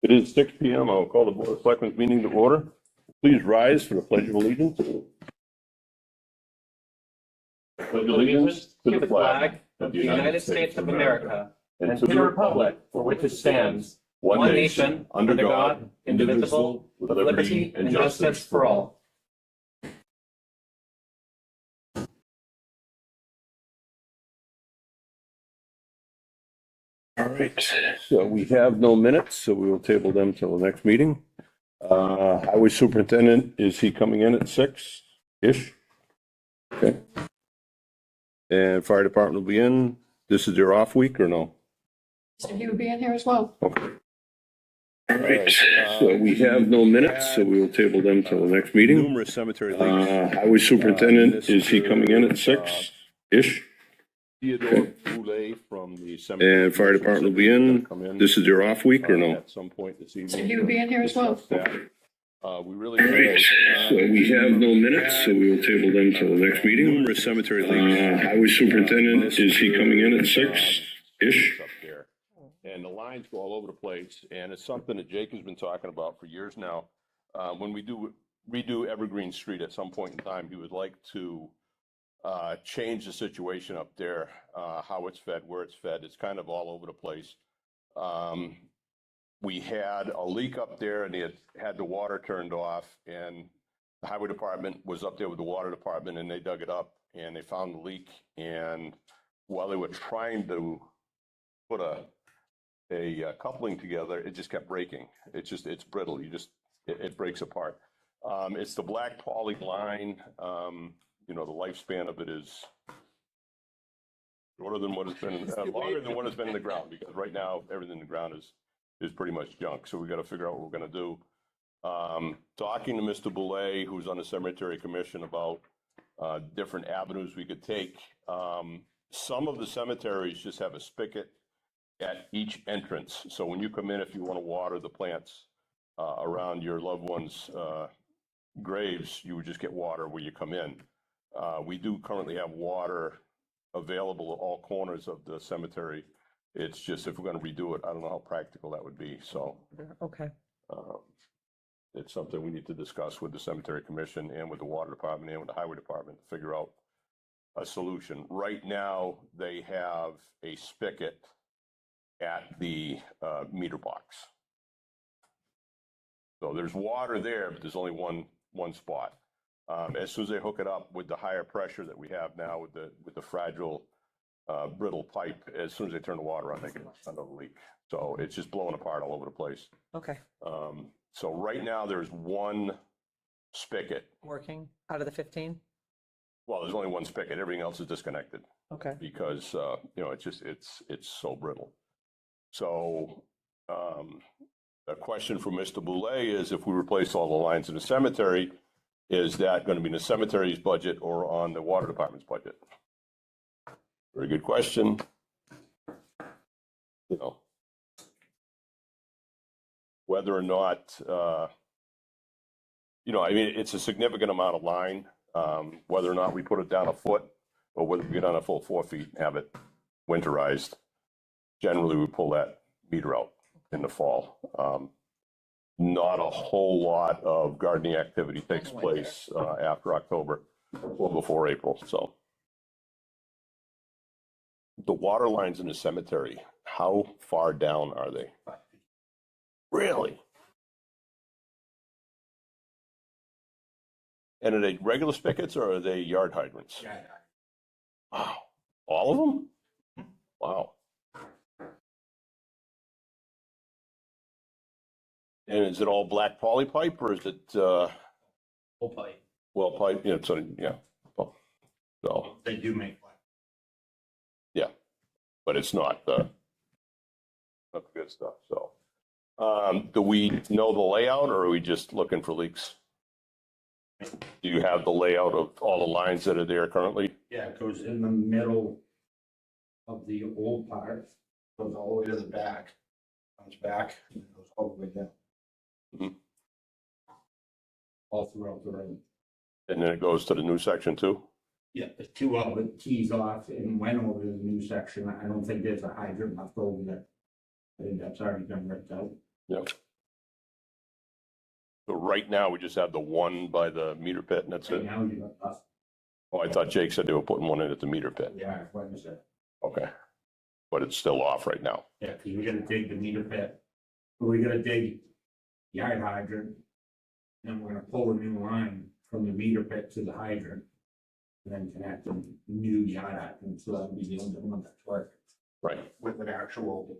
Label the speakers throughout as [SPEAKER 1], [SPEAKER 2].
[SPEAKER 1] It is 6 p.m. I'll call the Board of Selectmen meeting to order. Please rise for the Pledge of Allegiance. Pledge allegiance to the flag of the United States of America and to the republic for which it stands, one nation, under God, indivisible, with liberty and justice for all. All right, so we have no minutes, so we will table them till the next meeting. Highway superintendent, is he coming in at 6-ish? Okay. And fire department will be in. This is their off week or no?
[SPEAKER 2] So he would be in here as well.
[SPEAKER 1] Okay. All right, so we have no minutes, so we will table them till the next meeting. Numerous cemetery leaks. Highway superintendent, is he coming in at 6-ish? Theodore Boulay from the cemetery. And fire department will be in. This is their off week or no? At some point this evening.
[SPEAKER 2] So he would be in here as well.
[SPEAKER 1] We really. Right. So we have no minutes, so we will table them till the next meeting. Numerous cemetery leaks. Highway superintendent, is he coming in at 6-ish? Up there, and the lines go all over the place, and it's something that Jake has been talking about for years now. When we do redo Evergreen Street at some point in time, he would like to change the situation up there, how it's fed, where it's fed. It's kind of all over the place. We had a leak up there and they had the water turned off, and the highway department was up there with the water department and they dug it up and they found the leak. And while they were trying to put a coupling together, it just kept breaking. It's brittle. It breaks apart. It's the black poly line. The lifespan of it is shorter than what has been, longer than what has been in the ground, because right now everything in the ground is pretty much junk. So we got to figure out what we're going to do. Talking to Mr. Boulay, who's on the cemetery commission, about different avenues we could take. Some of the cemeteries just have a spigot at each entrance. So when you come in, if you want to water the plants around your loved ones' graves, you would just get water where you come in. We do currently have water available at all corners of the cemetery. It's just, if we're going to redo it, I don't know how practical that would be. So,
[SPEAKER 2] Okay.
[SPEAKER 1] It's something we need to discuss with the cemetery commission and with the water department and with the highway department to figure out a solution. Right now, they have a spigot at the meter box. So there's water there, but there's only one spot. As soon as they hook it up with the higher pressure that we have now with the fragile brittle pipe, as soon as they turn the water on, they get another leak. So it's just blowing apart all over the place.
[SPEAKER 2] Okay.
[SPEAKER 1] So right now there's one spigot
[SPEAKER 2] Working out of the 15?
[SPEAKER 1] Well, there's only one spigot. Everything else is disconnected.
[SPEAKER 2] Okay.
[SPEAKER 1] Because it's so brittle. So a question for Mr. Boulay is, if we replace all the lines in the cemetery, is that going to be in the cemetery's budget or on the water department's budget? Very good question. Whether or not, it's a significant amount of line. Whether or not we put it down a foot or whether we get on a full 4 feet and have it winterized, generally we pull that meter out in the fall. Not a whole lot of gardening activity takes place after October or before April. So the water lines in the cemetery, how far down are they? Really? And are they regular spigots or are they yard hydrants?
[SPEAKER 3] Yeah.
[SPEAKER 1] Wow. All of them? Wow. And is it all black poly pipe or is it
[SPEAKER 3] Whole pipe.
[SPEAKER 1] well pipe? Yeah, yeah. So
[SPEAKER 3] They do make one.
[SPEAKER 1] yeah, but it's not the good stuff. So do we know the layout or are we just looking for leaks? Do you have the layout of all the lines that are there currently?
[SPEAKER 3] Yeah, it goes in the middle of the old part, goes all the way to the back, comes back, and goes all the way down.
[SPEAKER 1] Mhm.
[SPEAKER 3] All throughout the road.
[SPEAKER 1] And then it goes to the new section too?
[SPEAKER 3] Yeah, the two outlet tees off and went over to the new section. I don't think there's a hydrant left over there. I think that's already been ripped out.
[SPEAKER 1] Yep. So right now, we just have the one by the meter pit and that's
[SPEAKER 3] Right
[SPEAKER 1] it.
[SPEAKER 3] now, you got nothing.
[SPEAKER 1] Oh, I thought Jake said they were putting one in at the meter pit.
[SPEAKER 3] Yeah, what is it?
[SPEAKER 1] Okay. But it's still off right now.
[SPEAKER 3] Yeah, because we gotta dig the meter pit. We gotta dig yard hydrant. Then we're gonna pull a new line from the meter pit to the hydrant. And then connect the new yard hydrant, so that'll be the only one that's working
[SPEAKER 1] Right.
[SPEAKER 3] with an actual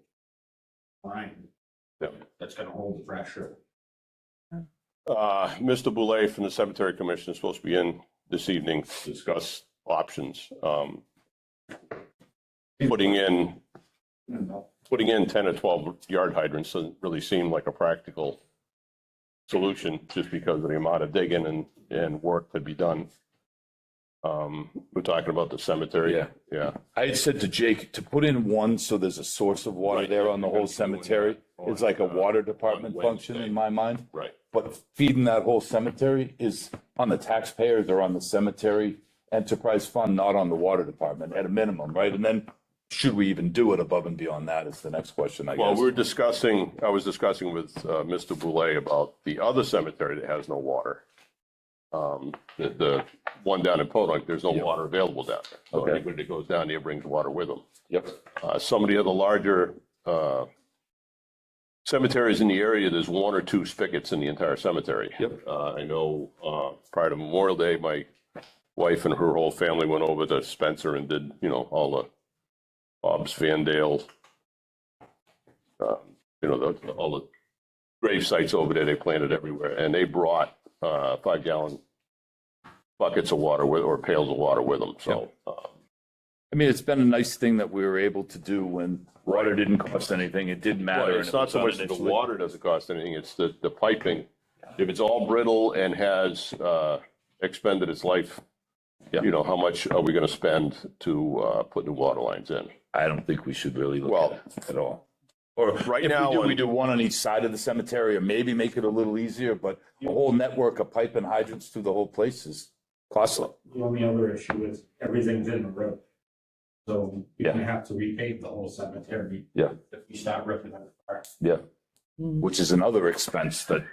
[SPEAKER 3] line.
[SPEAKER 1] Yeah.
[SPEAKER 3] That's gonna hold the pressure.
[SPEAKER 1] Mr. Boulay from the Cemetery Commission is supposed to be in this evening to discuss options. Putting in 10 or 12 yard hydrants doesn't really seem like a practical solution just because of the amount of digging and work to be done. We're talking about the cemetery.
[SPEAKER 4] Yeah.
[SPEAKER 1] Yeah.
[SPEAKER 4] I had said to Jake to put in one so there's a source of water
[SPEAKER 1] Right.
[SPEAKER 4] there on the whole cemetery. It's like a water department function in my mind.
[SPEAKER 1] Right.
[SPEAKER 4] But feeding that whole cemetery is on the taxpayers or on the cemetery enterprise fund, not on the water department at a minimum, right? And then should we even do it above and beyond that is the next question, I
[SPEAKER 1] Well,
[SPEAKER 4] guess.
[SPEAKER 1] I was discussing with Mr. Boulay about the other cemetery that has no water. The one down in Podunk, there's no water available down there. So
[SPEAKER 4] Okay.
[SPEAKER 1] anybody that goes down there brings water with them.
[SPEAKER 4] Yep.
[SPEAKER 1] Some of the other larger cemeteries in the area, there's one or two spigots in the entire cemetery.
[SPEAKER 4] Yep.
[SPEAKER 1] I know prior to Memorial Day, my wife and her whole family went over to Spencer and did, all the Bob's Vandale, all the grave sites over there, they planted everywhere. And they brought 5-gallon buckets of water or pails of water with them. So,
[SPEAKER 4] I mean, it's been a nice thing that we were able to do when water didn't cost anything. It didn't matter.
[SPEAKER 1] well,
[SPEAKER 4] and
[SPEAKER 1] it's
[SPEAKER 4] it
[SPEAKER 1] not
[SPEAKER 4] was
[SPEAKER 1] so
[SPEAKER 4] done
[SPEAKER 1] much that the
[SPEAKER 4] initially.
[SPEAKER 1] water doesn't cost anything, it's the piping. If it's all brittle and has expended its life,
[SPEAKER 4] Yeah.
[SPEAKER 1] how much are we going to spend to put new water lines in?
[SPEAKER 4] I don't think we should really look
[SPEAKER 1] Well,
[SPEAKER 4] at it at all. Or
[SPEAKER 1] right
[SPEAKER 4] if
[SPEAKER 1] now,
[SPEAKER 4] we do,
[SPEAKER 1] when-
[SPEAKER 4] we do one on each side of the cemetery, or maybe make it a little easier, but a whole network of pipe and hydrants through the whole place is costly.
[SPEAKER 3] The only other issue is everything's in the road. So you're
[SPEAKER 4] Yeah.
[SPEAKER 3] gonna have to repave the whole cemetery.
[SPEAKER 4] Yeah.
[SPEAKER 3] If you start ripping it apart.
[SPEAKER 4] Yeah. Which is another expense that,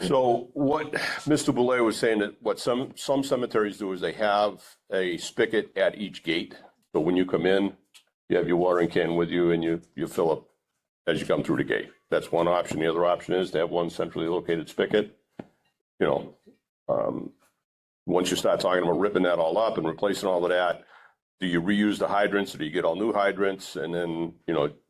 [SPEAKER 1] So what Mr. Boulay was saying that what some cemeteries do is they have a spigot at each gate. So when you come in, you have your watering can with you and you fill up as you come through the gate. That's one option. The other option is to have one centrally located spigot. Once you start talking about ripping that all up and replacing all of that, do you reuse the hydrants or do you get all new hydrants? And then,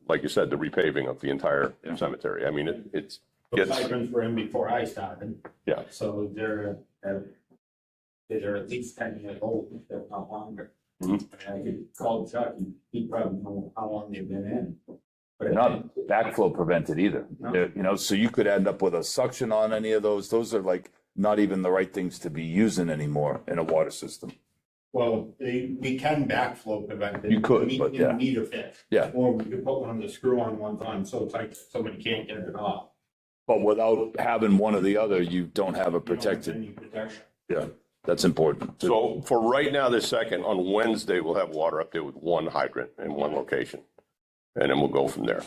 [SPEAKER 1] like you said, the repaving of the entire cemetery. I mean, it's
[SPEAKER 3] Those
[SPEAKER 1] gets,
[SPEAKER 3] hydrants were in before I started.
[SPEAKER 1] Yeah.
[SPEAKER 3] So they're at least 10 years old, if they're not longer.
[SPEAKER 1] Mhm.
[SPEAKER 3] I could call Chuck, and he'd probably know how long they've been in. But
[SPEAKER 4] they're not backflow prevented either.
[SPEAKER 3] No.
[SPEAKER 4] So you could end up with a suction on any of those. Those are like not even the right things to be using anymore in a water system.
[SPEAKER 3] Well, we can backflow prevent it.
[SPEAKER 4] You could, but
[SPEAKER 3] in a
[SPEAKER 4] yeah.
[SPEAKER 3] meter pit.
[SPEAKER 4] Yeah.
[SPEAKER 3] Or we could put one of the screw-on ones on so tight that somebody can't get it off.
[SPEAKER 4] But without having one or the other, you don't have a
[SPEAKER 3] You don't have
[SPEAKER 4] protected,
[SPEAKER 3] any protection.
[SPEAKER 4] yeah, that's important.
[SPEAKER 1] so for right now, this second, on Wednesday, we'll have water up there with one hydrant in one location. And then we'll go from there.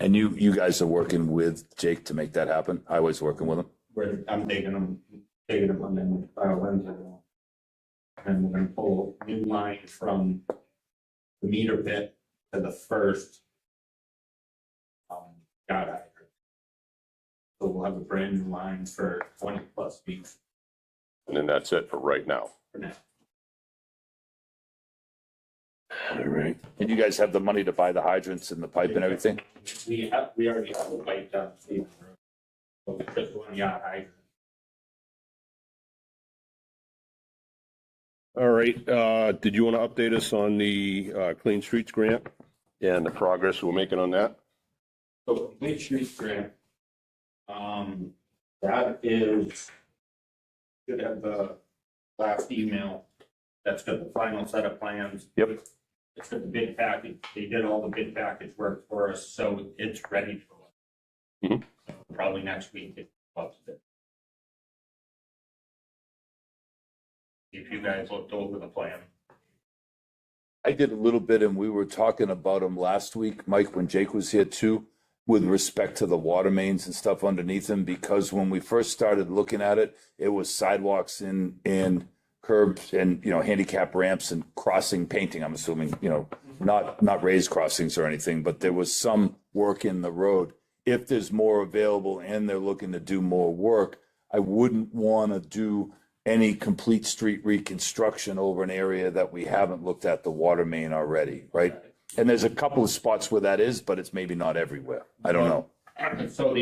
[SPEAKER 4] And you guys are working with Jake to make that happen? Highway's working with him?
[SPEAKER 3] Where I'm taking them on them Wednesday. And we're gonna pull a new line from the meter pit to the first yard hydrant. So we'll have a brand new line for 20+ feet
[SPEAKER 1] And then that's it for right now.
[SPEAKER 3] for now.
[SPEAKER 4] All right. And you guys have the money to buy the hydrants and the pipe and everything?
[SPEAKER 3] We already have a pipe down. Stevens Road. So it's just one yard hydrant.
[SPEAKER 1] All right, did you want to update us on the Clean Streets Grant and the progress we're making on that?
[SPEAKER 3] So complete street grant. That is. Should have the last email. That's got the final set of plans.
[SPEAKER 1] Yep.
[SPEAKER 3] It's got the bid package. They did all the bid package work for us, so it's ready to go.
[SPEAKER 1] Mhm.
[SPEAKER 3] Probably next week. It's up to it. If you guys looked over the plan.
[SPEAKER 4] I did a little bit and we were talking about them last week, Mike, when Jake was here too. with respect to the water mains and stuff underneath them, because when we first started looking at it, it was sidewalks and curbs and, handicap ramps and crossing painting, I'm assuming, not raised crossings or anything, but there was some work in the road. If there's more available and they're looking to do more work, I wouldn't want to do any complete street reconstruction over an area that we haven't looked at the water main already, right? And there's a couple of spots where that is, but it's maybe not everywhere. I don't know.
[SPEAKER 3] So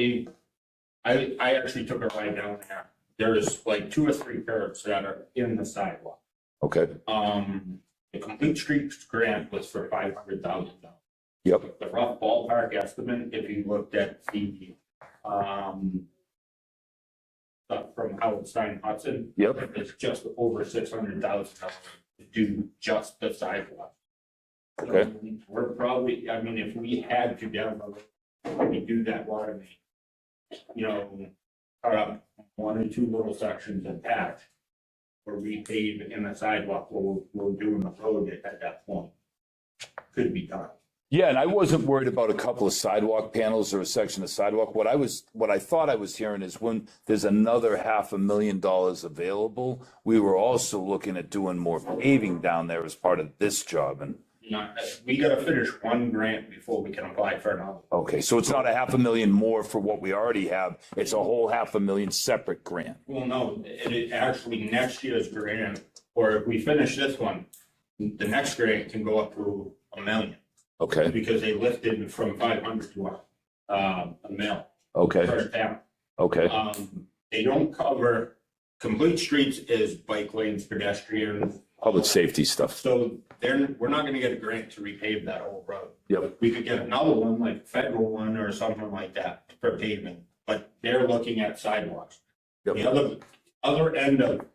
[SPEAKER 3] I actually took a ride down there. There's like 2 or 3 curbs that are in the sidewalk.
[SPEAKER 4] Okay.
[SPEAKER 3] The complete streets grant was for $500,000.
[SPEAKER 4] Yep.
[SPEAKER 3] The rough ballpark estimate, if you looked at the, stuff from Howard Stein Hudson.
[SPEAKER 4] Yep.
[SPEAKER 3] It's just over $600,000 to do just the sidewalk.
[SPEAKER 4] Okay.
[SPEAKER 3] So we're probably, if we had to down the road, we do that water main, cut up 1 or 2 little sections and patch, or repave in the sidewalk, we're doing the road at that point. Could be done.
[SPEAKER 4] Yeah, and I wasn't worried about a couple of sidewalk panels or a section of sidewalk. What I thought I was hearing is when there's another $500,000 available, we were also looking at doing more paving down there as part of this job. And
[SPEAKER 3] We gotta finish 1 grant before we can apply for another.
[SPEAKER 4] okay, so it's not $500,000 more for what we already have. It's a whole $500,000 separate grant.
[SPEAKER 3] Well, no, it actually next year's grant, or if we finish this one, the next grant can go up to $1 million.
[SPEAKER 4] Okay,
[SPEAKER 3] Because they lifted from 500 to $1 million
[SPEAKER 4] okay,
[SPEAKER 3] per town.
[SPEAKER 4] okay,
[SPEAKER 3] They don't cover, complete streets is bike lanes, pedestrians.
[SPEAKER 4] public safety stuff.
[SPEAKER 3] So we're not gonna get a grant to repave that whole road.
[SPEAKER 4] Yep.
[SPEAKER 3] We could get another one, like a federal one or something like that for pavement, but they're looking at sidewalks.
[SPEAKER 4] Yep.
[SPEAKER 3] The other end of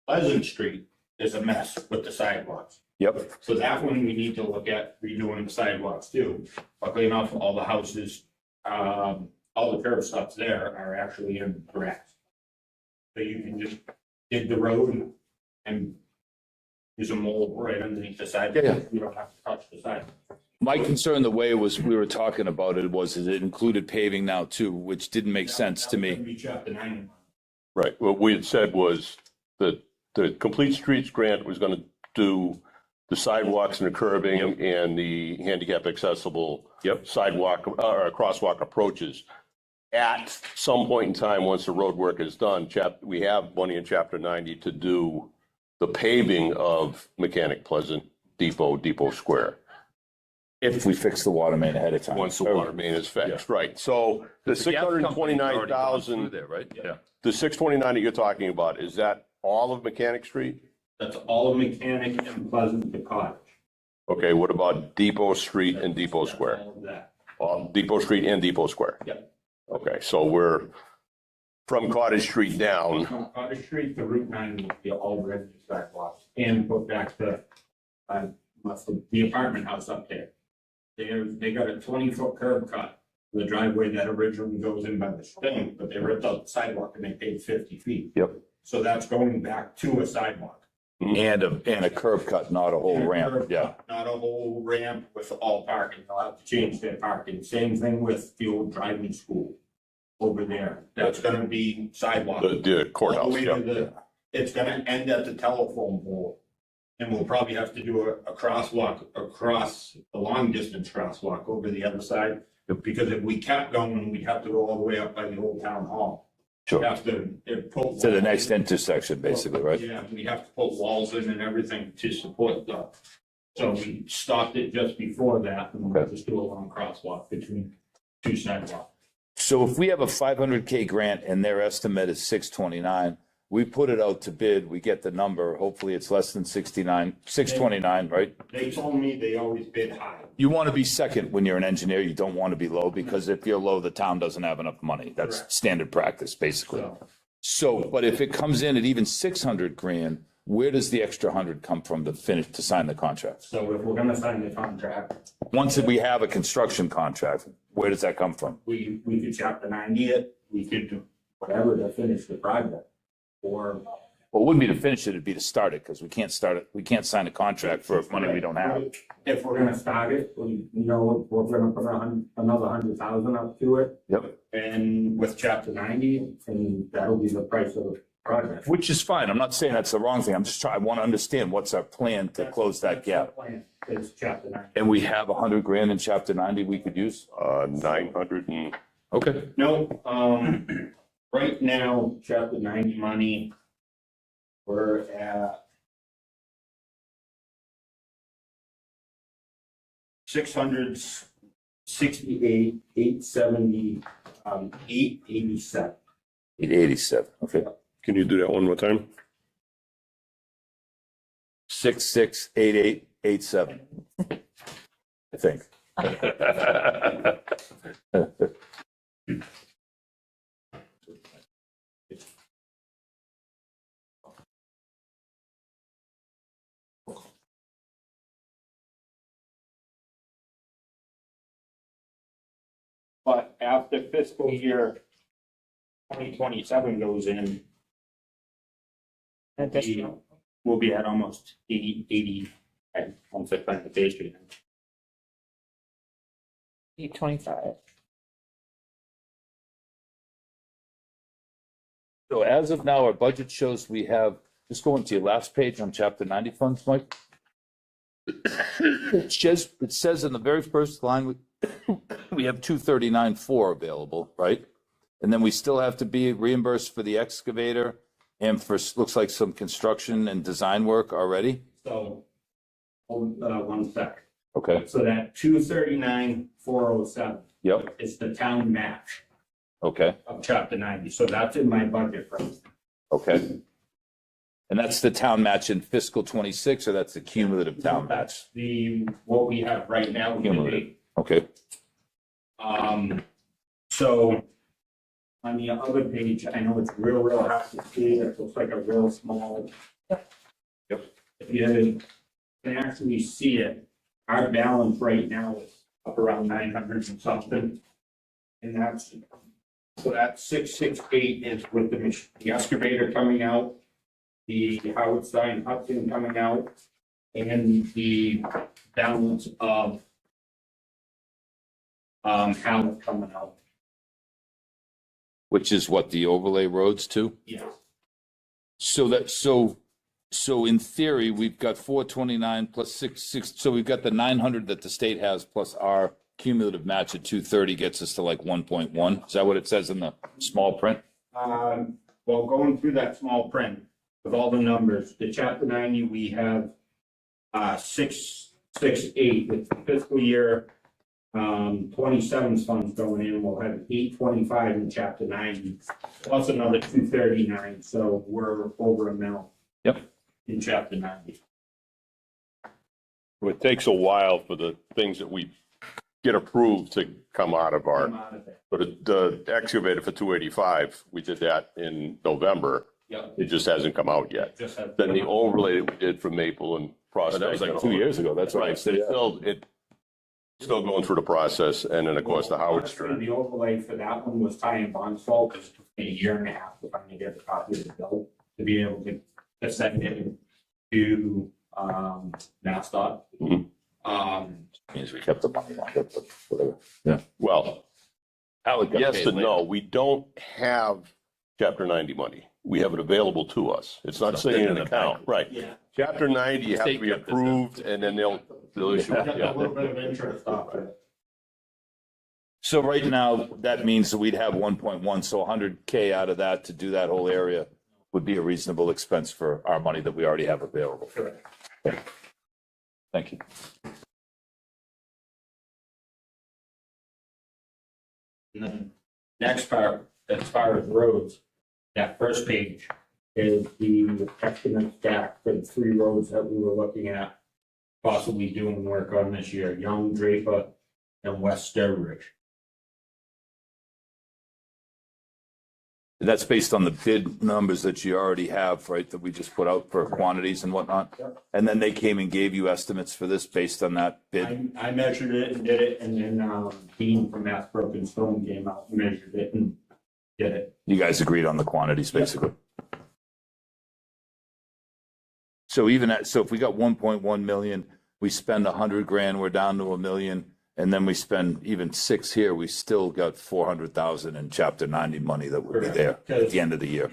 [SPEAKER 3] Pleasant Street is a mess with the sidewalks.
[SPEAKER 4] Yep,
[SPEAKER 3] So that one we need to look at redoing the sidewalks too. Luckily enough, all the houses, all the curb stops there are actually in grass. So you can just dig the road and use a mold right underneath the sidewalk.
[SPEAKER 4] Yeah.
[SPEAKER 3] You don't have to touch the sidewalk.
[SPEAKER 4] my concern, the way we were talking about it was it included paving now too, which didn't make sense to me.
[SPEAKER 3] Reach out to 91.
[SPEAKER 1] Right. What we had said was that the Complete Streets grant was going to do the sidewalks and the curbing and the handicap accessible sidewalk or crosswalk approaches. At some point in time, once the road work is done, we have money in Chapter 90 to do the paving of Mechanic Pleasant, Depot Square.
[SPEAKER 4] If we fix the water main ahead of time.
[SPEAKER 1] Once the water main is fixed, right? So the 629,000,
[SPEAKER 4] there, right? Yeah.
[SPEAKER 1] the 629 that you're talking about, is that all of Mechanic Street?
[SPEAKER 3] That's all of Mechanic and Pleasant to Cottage.
[SPEAKER 1] Okay, what about Depot Street and Depot Square?
[SPEAKER 3] All of that.
[SPEAKER 1] Depot Street and Depot Square?
[SPEAKER 3] Yep.
[SPEAKER 1] Okay, so we're from Cottage Street down.
[SPEAKER 3] From Cottage Street to Route 9 will be all ready sidewalks and put back the apartment house up there. They got a 20-foot curb cut, the driveway that originally goes in by the thing, but they ripped out the sidewalk and they paid 50 feet.
[SPEAKER 4] Yep.
[SPEAKER 3] So that's going back to a sidewalk.
[SPEAKER 4] And a curb cut, not a whole
[SPEAKER 3] And a
[SPEAKER 4] ramp.
[SPEAKER 3] curb
[SPEAKER 4] Yeah.
[SPEAKER 3] cut, not a whole ramp with all parking. They'll have to change their parking. Same thing with the old driving school over there. That's gonna be sidewalk.
[SPEAKER 1] The
[SPEAKER 3] All the
[SPEAKER 1] courthouse,
[SPEAKER 3] way
[SPEAKER 1] yeah.
[SPEAKER 3] to it's gonna end at the telephone pole. And we'll probably have to do a crosswalk across the long distance crosswalk over the other side. Because if we kept going, we'd have to go all the way up by the old town hall.
[SPEAKER 4] Sure.
[SPEAKER 3] Have to put.
[SPEAKER 4] To the next intersection, basically, right?
[SPEAKER 3] Yeah, we have to put walls in and everything to support the, so we stopped it just before that and we'll
[SPEAKER 4] Okay.
[SPEAKER 3] just do a long crosswalk between 2 sidewalks.
[SPEAKER 4] So if we have a $500K grant and their estimate is 629, we put it out to bid, we get the number, hopefully it's less than 629, right?
[SPEAKER 3] They told me they always bid high.
[SPEAKER 4] You want to be second when you're an engineer, you don't want to be low, because if you're low, the town doesn't have enough money. That's
[SPEAKER 3] Correct.
[SPEAKER 4] standard practice, basically.
[SPEAKER 3] So
[SPEAKER 4] So, but if it comes in at even 600 grand, where does the extra 100 come from to sign the contract?
[SPEAKER 3] so if we're gonna sign the contract,
[SPEAKER 4] Once we have a construction contract, where does that come from?
[SPEAKER 3] we could chapter 90 it, we could do whatever to finish the project. Or
[SPEAKER 4] Well, it wouldn't be to finish it, it'd be to start it, because we can't start it, we can't sign a contract for money we don't have.
[SPEAKER 3] If we're gonna start it, we're gonna put another 100,000 up to it.
[SPEAKER 4] Yep.
[SPEAKER 3] And with chapter 90, and that'll be the price of the project.
[SPEAKER 4] Which is fine, I'm not saying that's the wrong thing, I'm just trying, I want to understand what's our plan to close that gap.
[SPEAKER 3] Plan is chapter 90.
[SPEAKER 4] And we have 100 grand in chapter 90 we could use?
[SPEAKER 1] 900 and,
[SPEAKER 4] Okay.
[SPEAKER 3] No, right now, chapter 90 money, we're at 668, 870, 887.
[SPEAKER 4] 887, okay.
[SPEAKER 1] can you do that one more time?
[SPEAKER 4] 668887. I think.
[SPEAKER 3] But after fiscal year 2027 goes in, we'll be at almost 80, at 155 the base rate.
[SPEAKER 2] 825.
[SPEAKER 4] So as of now, our budget shows we have, just going to your last page on chapter 90 funds, Mike. It says in the very first line, we have 239.4 available, right? And then we still have to be reimbursed for the excavator and for, looks like some construction and design work already.
[SPEAKER 3] So, hold, 1 sec.
[SPEAKER 4] Okay,
[SPEAKER 3] So that 239,407
[SPEAKER 4] yep,
[SPEAKER 3] is the town match
[SPEAKER 4] okay,
[SPEAKER 3] of chapter 90. So that's in my budget price.
[SPEAKER 4] okay. And that's the town match in fiscal 26, or that's the cumulative town match?
[SPEAKER 3] What we have right now.
[SPEAKER 4] Cumulative. Okay,
[SPEAKER 3] So on the other page, I know it's real hard to see. It looks like a real small.
[SPEAKER 4] Yep.
[SPEAKER 3] If you can actually see it, our balance right now is up around 900 and something. And that's, so that 668 is with the excavator coming out, the Howard Stein Hudson coming out, and the balance of Howard coming out.
[SPEAKER 4] which is what, the overlay roads too?
[SPEAKER 3] Yeah.
[SPEAKER 4] So in theory, we've got 429 plus 6, so we've got the 900 that the state has plus our cumulative match at 230 gets us to like 1.1. Is that what it says in the small print?
[SPEAKER 3] Well, going through that small print with all the numbers, the chapter 90, we have 668 with fiscal year 27's funds going in. We'll have 825 in chapter 90 plus another 239. So we're over a mil.
[SPEAKER 4] Yep.
[SPEAKER 3] In chapter 90.
[SPEAKER 1] It takes a while for the things that we get approved to come out of our,
[SPEAKER 3] Come out of it.
[SPEAKER 1] but the excavator for 285, we did that in November.
[SPEAKER 3] Yep.
[SPEAKER 1] It just hasn't come out yet.
[SPEAKER 3] Just have-
[SPEAKER 1] Then the overlay that we did for Maple and Prospect.
[SPEAKER 4] That was like 2 years ago, that's what I
[SPEAKER 1] Right,
[SPEAKER 4] said.
[SPEAKER 1] but it's still going through the process, and then of course the Howard Street.
[SPEAKER 3] The overlay for that one was Ty and Bond's fault, because it took me a year and a half to finally get the copy of the bill to be able to send it to MassDOT.
[SPEAKER 1] Mhm.
[SPEAKER 4] Means we kept the money on it, but whatever. Yeah.
[SPEAKER 1] Well,
[SPEAKER 4] Howard got
[SPEAKER 1] yes
[SPEAKER 4] paid
[SPEAKER 1] and
[SPEAKER 4] later.
[SPEAKER 1] no, we don't have chapter 90 money. We have it available to us. It's not sitting in an account, right?
[SPEAKER 3] Yeah.
[SPEAKER 1] Chapter 90, you have to
[SPEAKER 4] State
[SPEAKER 1] be
[SPEAKER 4] kept it,
[SPEAKER 1] approved, and then they'll issue it,
[SPEAKER 3] Got a
[SPEAKER 1] yeah.
[SPEAKER 3] little bit of interest off it.
[SPEAKER 4] So right now, that means that we'd have 1.1, so 100K out of that to do that whole area would be a reasonable expense for our money that we already have available.
[SPEAKER 3] Correct.
[SPEAKER 4] Thank you.
[SPEAKER 3] And then next part, as far as roads, that first page is the estimate stack for the 3 roads that we were looking at possibly doing work on this year, Young, Draper, and West Sturbridge.
[SPEAKER 4] That's based on the bid numbers that you already have, right, that we just put out for quantities and whatnot?
[SPEAKER 3] Yep.
[SPEAKER 4] And then they came and gave you estimates for this based on that bid?
[SPEAKER 3] I measured it and did it, and then Dean from Mass Broken Stone came out and measured it and did it.
[SPEAKER 4] You guys agreed on the quantities, basically? So even at, so if we got 1.1 million, we spend 100 grand, we're down to $1 million, and then we spend even 6 here, we still got 400,000 in chapter 90 money that would be there at the end of the year.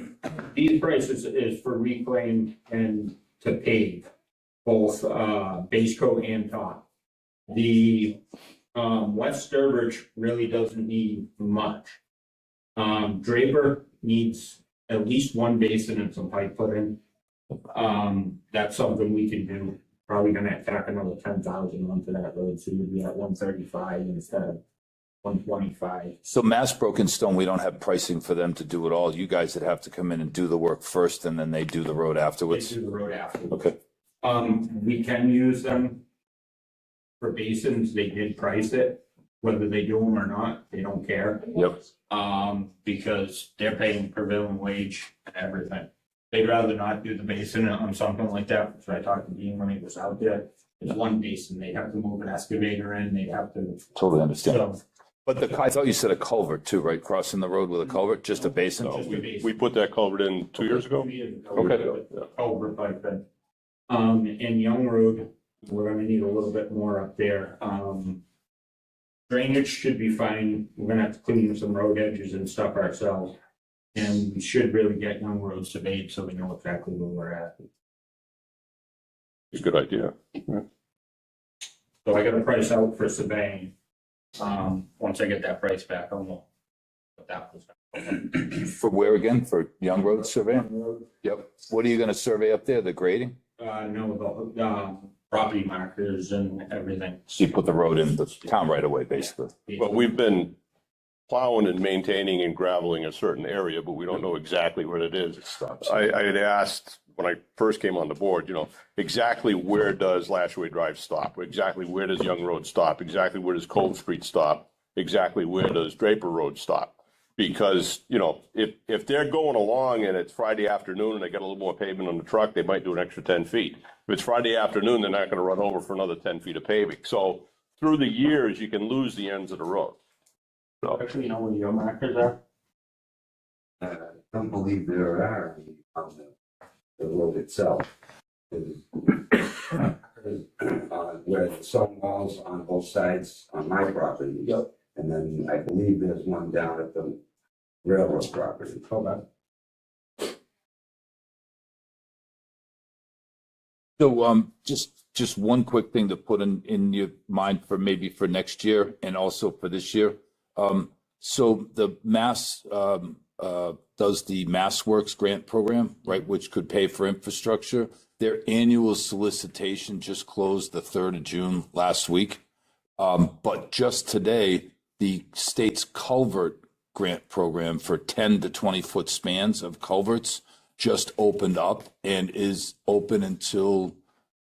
[SPEAKER 3] These prices is for reclaim and to pave, both, base coat and top. The, West Sturbridge really doesn't need much. Draper needs at least one basin and some pipe put in. That's something we can do. Probably gonna tack another 10,000 onto that road, so you'd be at 135 instead of 125.
[SPEAKER 4] So Mass Broken Stone, we don't have pricing for them to do it all. You guys would have to come in and do the work first, and then they do the road
[SPEAKER 3] They
[SPEAKER 4] afterwards.
[SPEAKER 3] do the road afterwards.
[SPEAKER 4] Okay.
[SPEAKER 3] We can use them for basins. They did price it, whether they do them or not, they don't care.
[SPEAKER 4] Yep.
[SPEAKER 3] Because they're paying prevailing wage and everything. They'd rather not do the basin on something like that, so I talked to Dean when he was out there. It's one basin, they'd have to move an excavator in, they'd have to,
[SPEAKER 4] Totally understand.
[SPEAKER 3] so.
[SPEAKER 4] But I thought you said a culvert too, right? Crossing the road with a culvert, just a basin?
[SPEAKER 1] No,
[SPEAKER 3] Just a basin.
[SPEAKER 1] we put that culvert in 2 years ago.
[SPEAKER 3] 2 years ago,
[SPEAKER 4] Okay.
[SPEAKER 3] with the culvert pipe in. In Young Road, we're gonna need a little bit more up there. Drainage should be fine. We're gonna have to clean some road edges and stuff ourselves. And we should really get Young Road surveyed so we know exactly where we're at.
[SPEAKER 1] It's a good idea.
[SPEAKER 3] So I got a price out for surveying. Once I get that price back, I'll know what that was.
[SPEAKER 4] For where again? For Young Road survey?
[SPEAKER 3] Road,
[SPEAKER 4] Yep. What are you gonna survey up there? The grading?
[SPEAKER 3] no, the, property markers and everything.
[SPEAKER 4] So you put the road in the town right away, basically.
[SPEAKER 1] But we've been plowing and maintaining and graveling a certain area, but we don't know exactly what it is. I had asked when I first came on the board, exactly where does Lashaway Drive stop? Exactly where does Young Road stop? Exactly where does Cove Street stop? Exactly where does Draper Road stop? Because, if they're going along and it's Friday afternoon and they got a little more pavement on the truck, they might do an extra 10 feet. If it's Friday afternoon, they're not gonna run over for another 10 feet of paving. So through the years, you can lose the ends of the road. So,
[SPEAKER 3] Actually, you know where your markers are?
[SPEAKER 5] I don't believe there are any on the road itself. Where the stone walls on both sides on my property.
[SPEAKER 3] Yep.
[SPEAKER 5] And then I believe there's one down at the railroad property.
[SPEAKER 3] Okay.
[SPEAKER 4] So, just one quick thing to put in your mind for maybe for next year and also for this year. So the Mass, does the Mass Works grant program, right, which could pay for infrastructure. Their annual solicitation just closed the 3rd of June last week. But just today, the state's culvert grant program for 10 to 20 foot spans of culverts just opened up and is open until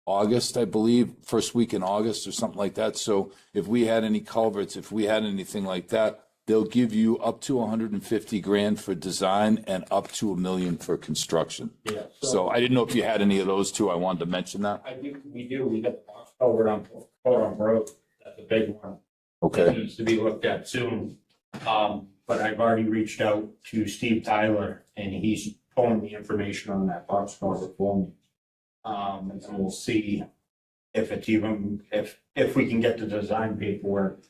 [SPEAKER 4] August, I believe, first week in August or something like that. So if we had any culverts, if we had anything like that, they'll give you up to 150 grand for design and up to $1 million for construction.
[SPEAKER 3] Yeah.
[SPEAKER 4] So I didn't know if you had any of those two. I wanted to mention that.
[SPEAKER 3] I think we do. We got the box culvert on Road. That's a big one. That
[SPEAKER 4] Okay.
[SPEAKER 3] needs to be looked at soon. But I've already reached out to Steve Tyler and he's pulling the information on that box culvert for me. And we'll see if it's even, if we can get the design paperwork.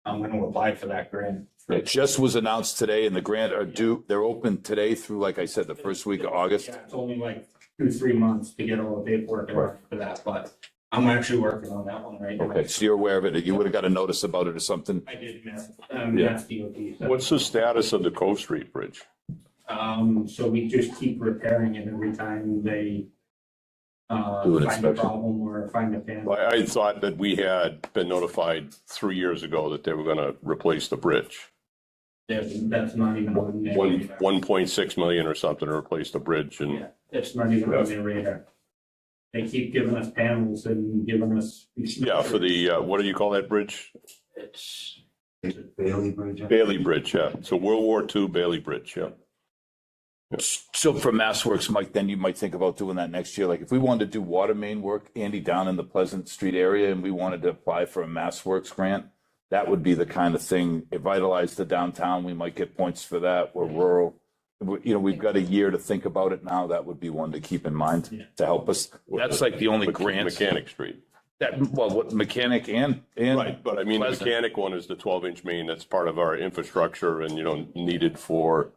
[SPEAKER 3] I'm gonna apply for that grant.
[SPEAKER 4] It just was announced today and the grant are due, they're open today through, like I said, the first week of August.
[SPEAKER 3] Yeah, it's only like 2-3 months to get all the paperwork and work for that, but I'm actually working on that one right now.
[SPEAKER 4] Okay, so you're aware of it. You would have got a notice about it or something.
[SPEAKER 3] I did miss,
[SPEAKER 4] Yeah.
[SPEAKER 3] Mass DOT. So.
[SPEAKER 1] what's the status of the Cove Street Bridge?
[SPEAKER 3] So we just keep repairing it every time they
[SPEAKER 4] Do an
[SPEAKER 3] find a
[SPEAKER 4] inspection.
[SPEAKER 3] problem or find a panel.
[SPEAKER 1] I thought that we had been notified 3 years ago that they were gonna replace the bridge.
[SPEAKER 3] That's not even on their
[SPEAKER 1] One,
[SPEAKER 3] radar.
[SPEAKER 1] 1.6 million or something to replace the bridge and,
[SPEAKER 3] Yeah, it's not even on their radar. They keep giving us panels and giving us.
[SPEAKER 1] yeah, for the, what do you call that bridge?
[SPEAKER 3] It's,
[SPEAKER 5] Is it Bailey Bridge?
[SPEAKER 1] Bailey Bridge, yeah. So World War II Bailey Bridge, yeah.
[SPEAKER 4] So for Mass Works, Mike, then you might think about doing that next year. Like if we wanted to do water main work, Andy, down in the Pleasant Street area, and we wanted to apply for a Mass Works grant, that would be the kind of thing, revitalize the downtown, we might get points for that. We're rural. we've got a year to think about it now. That would be one to keep in mind
[SPEAKER 3] Yeah.
[SPEAKER 4] to help us. That's like the only grant.
[SPEAKER 1] Mechanic Street.
[SPEAKER 4] What mechanic and.
[SPEAKER 1] Right, but I mean, the
[SPEAKER 4] Pleasant.
[SPEAKER 1] mechanic one is the 12-inch main. That's part of our infrastructure and, needed for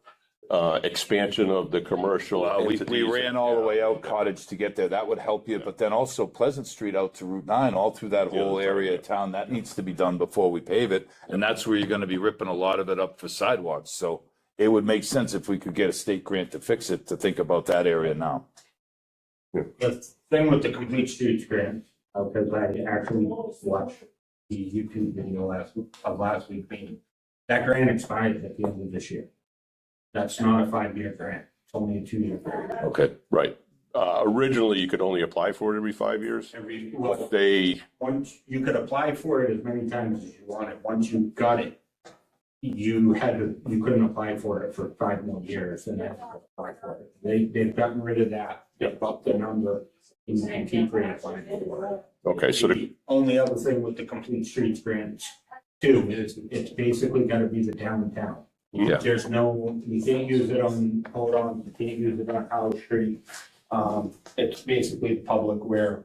[SPEAKER 1] expansion of the commercial
[SPEAKER 4] Well, we
[SPEAKER 1] entities.
[SPEAKER 4] ran all the way out Cottage to get there. That would help you, but then also Pleasant Street out to Route 9, all through that whole
[SPEAKER 1] that's right,
[SPEAKER 4] area of town. That needs to be done before we pave it. And that's where you're gonna be ripping a lot of it up for sidewalks. So it would make sense if we could get a state grant to fix it, to think about that area now.
[SPEAKER 3] The thing with the Complete Streets grant, because I actually watched the YouTube video last week meeting. That grant expires at the end of this year. That's not a 5-year grant. It's only a 2-year grant.
[SPEAKER 4] Okay.
[SPEAKER 1] Right. Originally, you could only apply for it every 5 years.
[SPEAKER 3] Well, once you could apply for it as many times as you wanted. Once you got it, you couldn't apply for it for 5 more years and then apply for it. They've gotten rid of that. They've upped the number in the antique grant line for it.
[SPEAKER 1] Okay, so
[SPEAKER 3] The only other thing with the Complete Streets grants too is it's basically gotta be the downtown.
[SPEAKER 4] Yeah.
[SPEAKER 3] There's no, you can't use it on, hold on, you can't use it on Howard Street. It's basically public where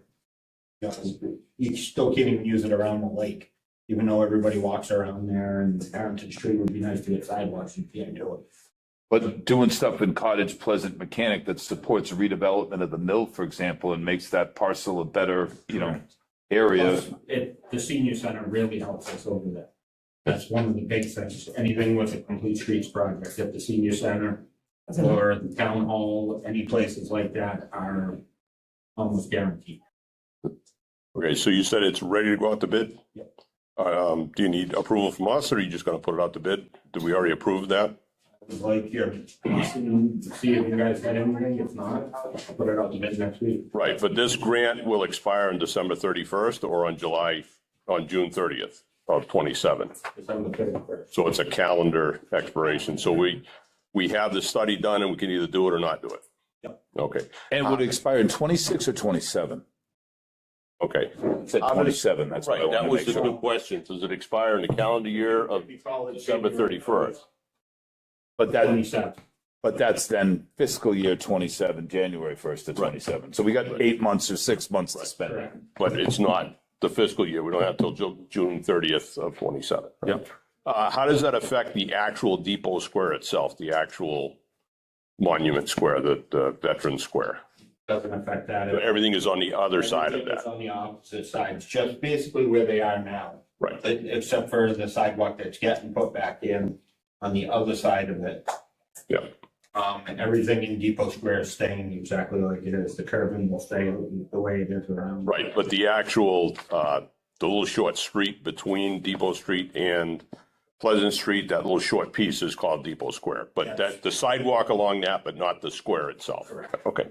[SPEAKER 3] you still can't even use it around the lake, even though everybody walks around there and Arlington Street would be nice to get sidewalks, you can't do it.
[SPEAKER 4] But doing stuff in Cottage Pleasant Mechanic that supports redevelopment of the mill, for example, and makes that parcel a better, area.
[SPEAKER 3] The senior center really helps us over there. That's one of the big things, anything with a Complete Streets project, at the senior center or the town hall, any places like that are almost guaranteed.
[SPEAKER 1] Okay, so you said it's ready to go out to bid?
[SPEAKER 3] Yep.
[SPEAKER 1] Do you need approval from us, or are you just gonna put it out to bid? Did we already approve that?
[SPEAKER 3] Like you're listening to see if you guys had anything, if not, I'll put it out to bid next week.
[SPEAKER 1] Right, but this grant will expire on December 31st or on June 30th of 27.
[SPEAKER 3] December 31st.
[SPEAKER 1] So it's a calendar expiration. So we have the study done and we can either do it or not do it.
[SPEAKER 3] Yep.
[SPEAKER 1] Okay,
[SPEAKER 4] And would it expire in 26 or 27?
[SPEAKER 1] okay.
[SPEAKER 4] It said 27, that's what I
[SPEAKER 1] Right, that
[SPEAKER 4] want to
[SPEAKER 1] was
[SPEAKER 4] make
[SPEAKER 1] the
[SPEAKER 4] sure.
[SPEAKER 1] good question. Does it expire in the calendar year of December 31st?
[SPEAKER 4] But that,
[SPEAKER 3] 27.
[SPEAKER 4] but that's then fiscal year 27, January 1st to 27. So we got 8 months or 6 months to spend.
[SPEAKER 3] Correct.
[SPEAKER 1] But it's not the fiscal year. We don't have till June 30th of 27.
[SPEAKER 4] Yep.
[SPEAKER 1] How does that affect the actual Depot Square itself, the actual Monument Square, the Veterans Square?
[SPEAKER 3] Doesn't affect that.
[SPEAKER 1] So everything is on the other side of
[SPEAKER 3] Everything is
[SPEAKER 1] that.
[SPEAKER 3] on the opposite side, it's just basically where they are now.
[SPEAKER 1] Right.
[SPEAKER 3] Except for the sidewalk that's getting put back in on the other side of it.
[SPEAKER 1] Yeah.
[SPEAKER 3] And everything in Depot Square is staying exactly like it is. The curbing will stay the way it is around.
[SPEAKER 1] Right, but the actual, the little short street between Depot Street and Pleasant Street, that little short piece is called Depot Square. But
[SPEAKER 3] Yes.
[SPEAKER 1] that, the sidewalk along that, but not the square itself.
[SPEAKER 3] Correct.
[SPEAKER 1] Okay.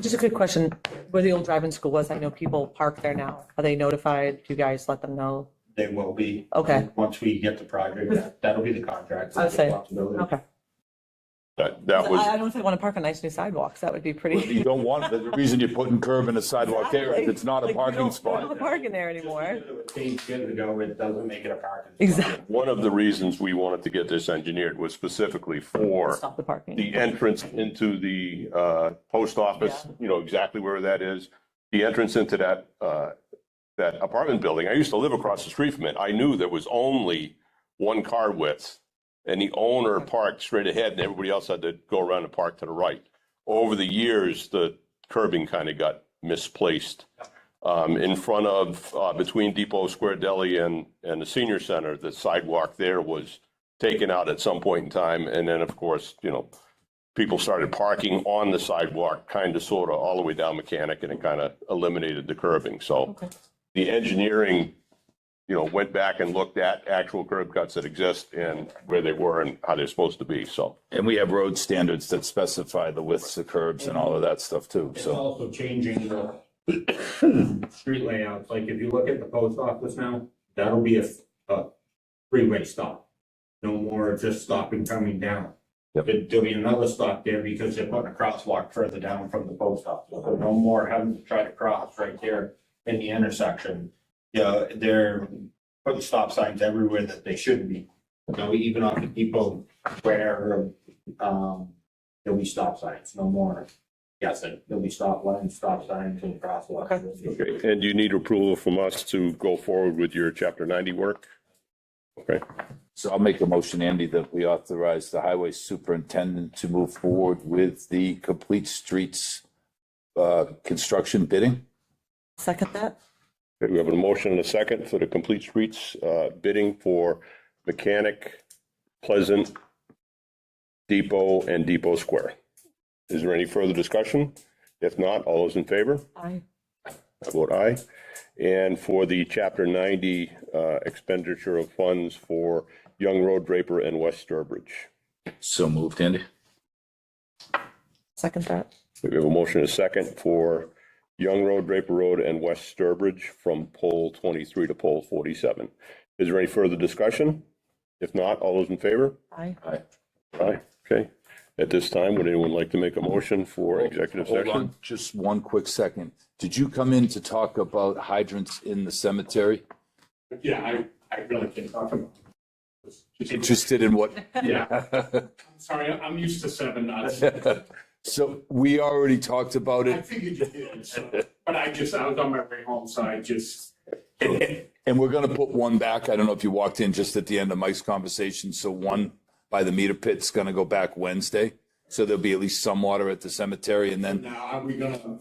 [SPEAKER 2] Just a quick question, where the old driving school was, I know people park there now. Are they notified? Do you guys let them know?
[SPEAKER 3] They will be.
[SPEAKER 2] Okay.
[SPEAKER 3] Once we get the project, that'll be the contract.
[SPEAKER 2] I'd say,
[SPEAKER 3] Responsibility.
[SPEAKER 2] Okay.
[SPEAKER 1] That was,
[SPEAKER 2] I don't know if they want to park on nice new sidewalks. That would be
[SPEAKER 4] You
[SPEAKER 2] pretty.
[SPEAKER 4] don't want, the reason you're putting curb in a sidewalk there is it's not a
[SPEAKER 2] Like, we
[SPEAKER 4] parking
[SPEAKER 2] don't- We
[SPEAKER 4] spot.
[SPEAKER 2] don't park in there anymore.
[SPEAKER 3] Years ago, it doesn't make it a parking. spot.
[SPEAKER 2] Exactly.
[SPEAKER 1] one of the reasons we wanted to get this engineered was specifically for
[SPEAKER 2] Stop the parking.
[SPEAKER 1] the entrance into the post office, exactly where that is. The entrance into that apartment building. I used to live across the street from it. I knew there was only one car width, and the owner parked straight ahead and everybody else had to go around and park to the right. Over the years, the curbing kind of got misplaced. In front of, between Depot Square Deli and the senior center, the sidewalk there was taken out at some point in time. And then, of course, people started parking on the sidewalk, kind of, sort of, all the way down Mechanic, and it kind of eliminated the curbing. So
[SPEAKER 2] Okay.
[SPEAKER 1] the engineering, went back and looked at actual curb cuts that exist and where they were and how they're supposed to be. So,
[SPEAKER 4] And we have road standards that specify the widths of curbs and all of that stuff too,
[SPEAKER 3] It's
[SPEAKER 4] so.
[SPEAKER 3] also changing the street layouts. Like if you look at the post office now, that'll be a freeway stop. No more just stopping coming down.
[SPEAKER 4] Yep.
[SPEAKER 3] There'll be another stop there because they're putting a crosswalk further down from the post office. So no more having to try to cross right there in the intersection. Yeah, they're putting stop signs everywhere that they shouldn't be. Even off the Depot Square, there'll be stop signs, no more. Yes, there'll be stop lines, stop signs and crosswalks.
[SPEAKER 1] Okay, and do you need approval from us to go forward with your chapter 90 work? Okay,
[SPEAKER 4] So I'll make a motion, Andy, that we authorize the highway superintendent to move forward with the complete streets construction bidding.
[SPEAKER 2] Second that?
[SPEAKER 1] okay, we have a motion and a second for the complete streets bidding for Mechanic, Pleasant, Depot, and Depot Square. Is there any further discussion? If not, all those in favor?
[SPEAKER 2] Aye.
[SPEAKER 1] I vote aye. And for the chapter 90 expenditure of funds for Young Road, Draper, and West Sturbridge.
[SPEAKER 4] So moved, Andy.
[SPEAKER 2] Second that?
[SPEAKER 1] We have a motion and a second for Young Road, Draper Road, and West Sturbridge from pole 23 to pole 47. Is there any further discussion? If not, all those in favor?
[SPEAKER 2] Aye.
[SPEAKER 4] Aye.
[SPEAKER 1] Aye. Okay. At this time, would anyone like to make a motion for executive
[SPEAKER 4] Hold
[SPEAKER 1] session?
[SPEAKER 4] on, just one quick second. Did you come in to talk about hydrants in the cemetery?
[SPEAKER 3] Yeah, I really can't talk about it.
[SPEAKER 4] Interested in what?
[SPEAKER 3] Yeah, I'm sorry, I'm used to 7 knots.
[SPEAKER 4] So we already talked about
[SPEAKER 3] I
[SPEAKER 4] it.
[SPEAKER 3] figured you did, so, but I was on my way home, so I just.
[SPEAKER 4] And we're gonna put one back. I don't know if you walked in just at the end of Mike's conversation. So one by the meter pit's gonna go back Wednesday. So there'll be at least some water at the cemetery, and then
[SPEAKER 3] Now, are we gonna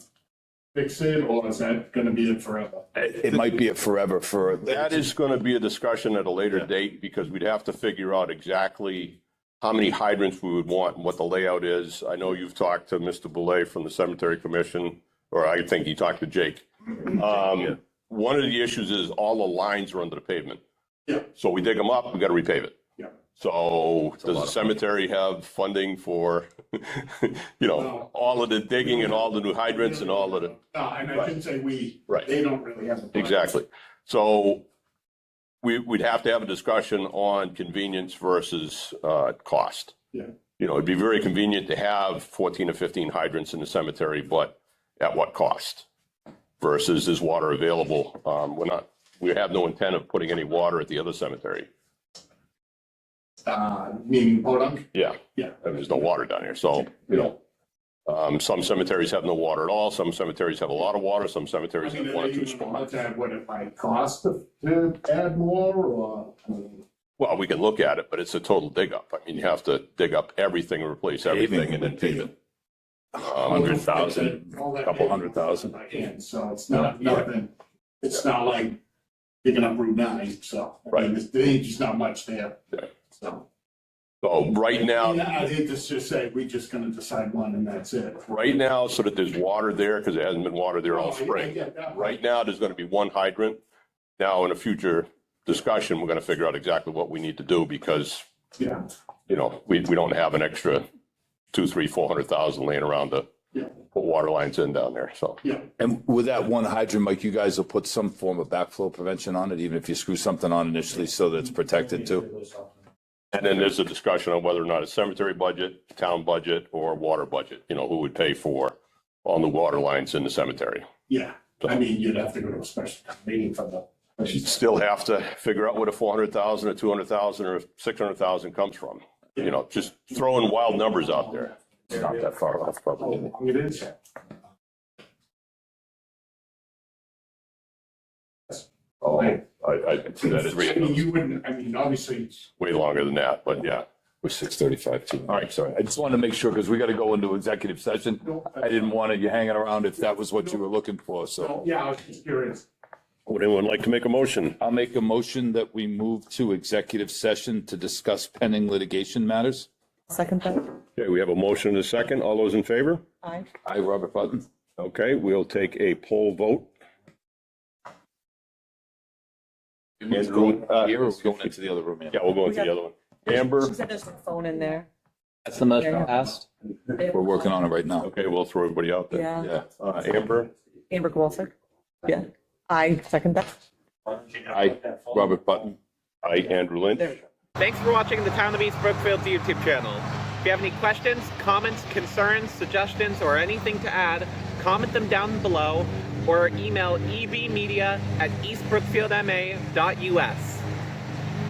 [SPEAKER 3] fix it, or is that gonna be it forever?
[SPEAKER 4] it might be a forever for.
[SPEAKER 1] That is going to be a discussion at a later date because we'd have to figure out exactly how many hydrants we would want and what the layout is. I know you've talked to Mr. Boulay from the Cemetery Commission, or I think he talked to Jake. One of the issues is all the lines are under the pavement.
[SPEAKER 3] Yeah.
[SPEAKER 1] So we dig them up, we got to repave it.
[SPEAKER 3] Yeah.
[SPEAKER 1] So does the cemetery have funding for, all of the digging and all the new hydrants and all of the?
[SPEAKER 3] No, and I shouldn't say we.
[SPEAKER 1] Right.
[SPEAKER 3] They don't really have. a.
[SPEAKER 1] Exactly. So we'd have to have a discussion on convenience versus cost.
[SPEAKER 3] Yeah.
[SPEAKER 1] It'd be very convenient to have 14 or 15 hydrants in the cemetery, but at what cost? Versus is water available? We have no intent of putting any water at the other cemetery.
[SPEAKER 3] Meaning Podunk?
[SPEAKER 1] Yeah.
[SPEAKER 3] Yeah.
[SPEAKER 1] There's no water down here. So, some cemeteries have no water at all. Some cemeteries have a lot of water. Some cemeteries have one or two spots.
[SPEAKER 3] What it might cost to add more, or?
[SPEAKER 1] Well, we can look at it, but it's a total dig up. I mean, you have to dig up everything and replace everything and then pave it.
[SPEAKER 4] 100,000, a couple 100,000.
[SPEAKER 3] So it's not nothing, it's not like picking up Route 9, so. I mean,
[SPEAKER 1] Right.
[SPEAKER 3] There's just not much there,
[SPEAKER 1] Yeah.
[SPEAKER 3] so.
[SPEAKER 1] So right now,
[SPEAKER 3] I hate to just say, we're just gonna decide one and that's it.
[SPEAKER 1] so that there's water there, because there hasn't been water there all
[SPEAKER 3] Oh, I
[SPEAKER 1] spring.
[SPEAKER 3] get that.
[SPEAKER 1] Right now, there's going to be one hydrant. Now, in a future discussion, we're going to figure out exactly what we need to do because,
[SPEAKER 3] Yeah,
[SPEAKER 1] we don't have an extra 400,000 laying around to
[SPEAKER 3] yeah,
[SPEAKER 1] put water lines in down there. So,
[SPEAKER 3] yeah.
[SPEAKER 4] And with that one hydrant, Mike, you guys will put some form of backflow prevention on it, even if you screw something on initially so that it's protected too.
[SPEAKER 1] and then there's a discussion on whether or not a cemetery budget, town budget, or water budget, who would pay for all the water lines in the cemetery.
[SPEAKER 3] Yeah, I mean, you'd have to go to a special meeting for the.
[SPEAKER 1] You'd still have to figure out where the 400,000 or 200,000 or 600,000 comes from. Just throwing wild numbers out there.
[SPEAKER 4] It's not that far off, probably.
[SPEAKER 3] It is.
[SPEAKER 1] Oh, I'd say that is
[SPEAKER 3] I mean, you wouldn't, I mean, obviously, it's.
[SPEAKER 1] way longer than that, but yeah.
[SPEAKER 4] We're 6:35 too.
[SPEAKER 1] All right, sorry.
[SPEAKER 4] I just wanted to make sure, because we got to go into executive session. I didn't want you hanging around if that was what you were looking for, so.
[SPEAKER 3] Yeah, I was just curious.
[SPEAKER 1] Would anyone like to make a motion?
[SPEAKER 4] I'll make a motion that we move to executive session to discuss pending litigation matters.
[SPEAKER 2] Second that?
[SPEAKER 1] Okay, we have a motion and a second. All those in favor?
[SPEAKER 2] Aye.
[SPEAKER 4] I, Robert Button.
[SPEAKER 1] Okay, we'll take a poll vote.
[SPEAKER 4] Here or we're going into the other room?
[SPEAKER 1] Yeah, we'll go into the other one. Amber,
[SPEAKER 2] She said there's no phone in there.
[SPEAKER 6] That's the motion
[SPEAKER 2] Yeah, yeah.
[SPEAKER 6] passed.
[SPEAKER 4] We're working on it right now.
[SPEAKER 1] okay, we'll throw everybody out there.
[SPEAKER 2] Yeah.
[SPEAKER 4] Yeah.
[SPEAKER 1] Amber,
[SPEAKER 2] Amber Kowalczyk? Yeah. I second that.
[SPEAKER 4] I, Robert Button.
[SPEAKER 1] Andrew Lynch.
[SPEAKER 2] There we go.
[SPEAKER 7] Thanks for watching the Town of East Brookfield's YouTube channel. If you have any questions, comments, concerns, suggestions, or anything to add, comment them down below or email evmedia@eastbrookfieldma.us.